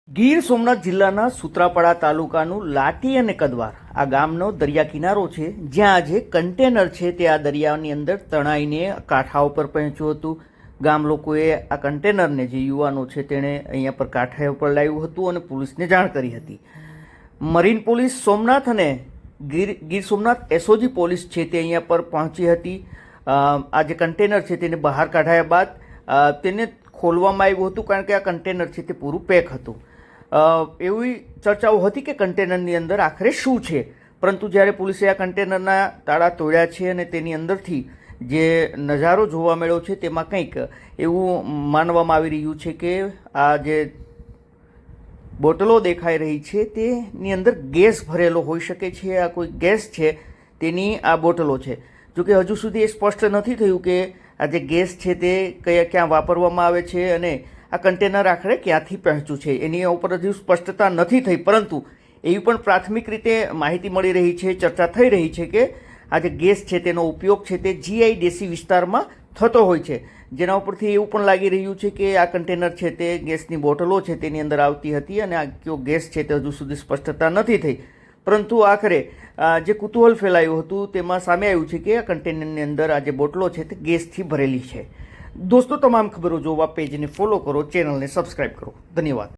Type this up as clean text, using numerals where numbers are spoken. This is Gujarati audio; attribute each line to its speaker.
Speaker 1: ગીર સોમનાથ જિલ્લાના સૂત્રાપાડા તાલુકાનું લાઠી અને કદવાર આ ગામનો દરિયા કિનારો છે, જ્યાં આજે કન્ટેનર છે તે આ દરિયાની અંદર તણાઈને કાંઠા ઉપર પહોંચ્યું હતું. ગામ લોકોએ આ કન્ટેનરને, જે યુવાનો છે તેણે અહીંયા પર કાંઠા ઉપર લાવ્યું હતું અને પોલીસને જાણ કરી હતી. મરીન પોલીસ સોમનાથ અને ગીર સોમનાથ એસઓજી પોલીસ છે તે અહીંયા પર પહોંચી હતી. આ જે કન્ટેનર છે તેને બહાર કાઢાયા બાદ તેને ખોલવામાં આવ્યું હતું, કારણ કે આ કન્ટેનર છે તે પૂરું પેક હતું. એવી ચર્ચાઓ હતી કે કન્ટેનરની અંદર આખરે શું છે, પરંતુ જ્યારે પોલીસે આ કન્ટેનરના તાળા તોડ્યા છે અને તેની અંદરથી જે નજારો જોવા મળ્યો છે તેમાં કંઈક એવું માનવામાં આવી રહ્યું છે કે આ જે બોટલો દેખાઈ રહી છે તેની અંદર ગેસ ભરેલો હોઈ શકે છે. આ કોઈ ગેસ છે તેની આ બોટલો છે. જોકે હજુ સુધી એ સ્પષ્ટ નથી થયું કે આ જે ગેસ છે તે ક્યાં વાપરવામાં આવે છે અને આ કન્ટેનર આખરે ક્યાંથી પહોંચ્યું છે એની ઉપર હજુ સ્પષ્ટતા નથી થઈ. પરંતુ એવી પણ પ્રાથમિક રીતે માહિતી મળી રહી છે, ચર્ચા થઈ રહી છે કે આ જે ગેસ છે તેનો ઉપયોગ છે તે જીઆઈડીસી વિસ્તારમાં થતો હોય છે, જેના ઉપરથી એવું પણ લાગી રહ્યું છે કે આ કન્ટેનર છે તે ગેસની બોટલો છે તેની અંદર આવતી હતી અને આ કયો ગેસ છે તે હજુ સુધી સ્પષ્ટતા નથી થઈ. પરંતુ આખરે જે કુતૂહલ ફેલાયું હતું તેમાં સામે આવ્યું છે કે આ કન્ટેનરની અંદર આ જે બોટલો છે તે ગેસથી ભરેલી છે. દોસ્તો, તમામ ખબરો જોવા પેજને ફોલો કરો, ચેનલને સબસ્ક્રાઈબ કરો. ધન્યવાદ.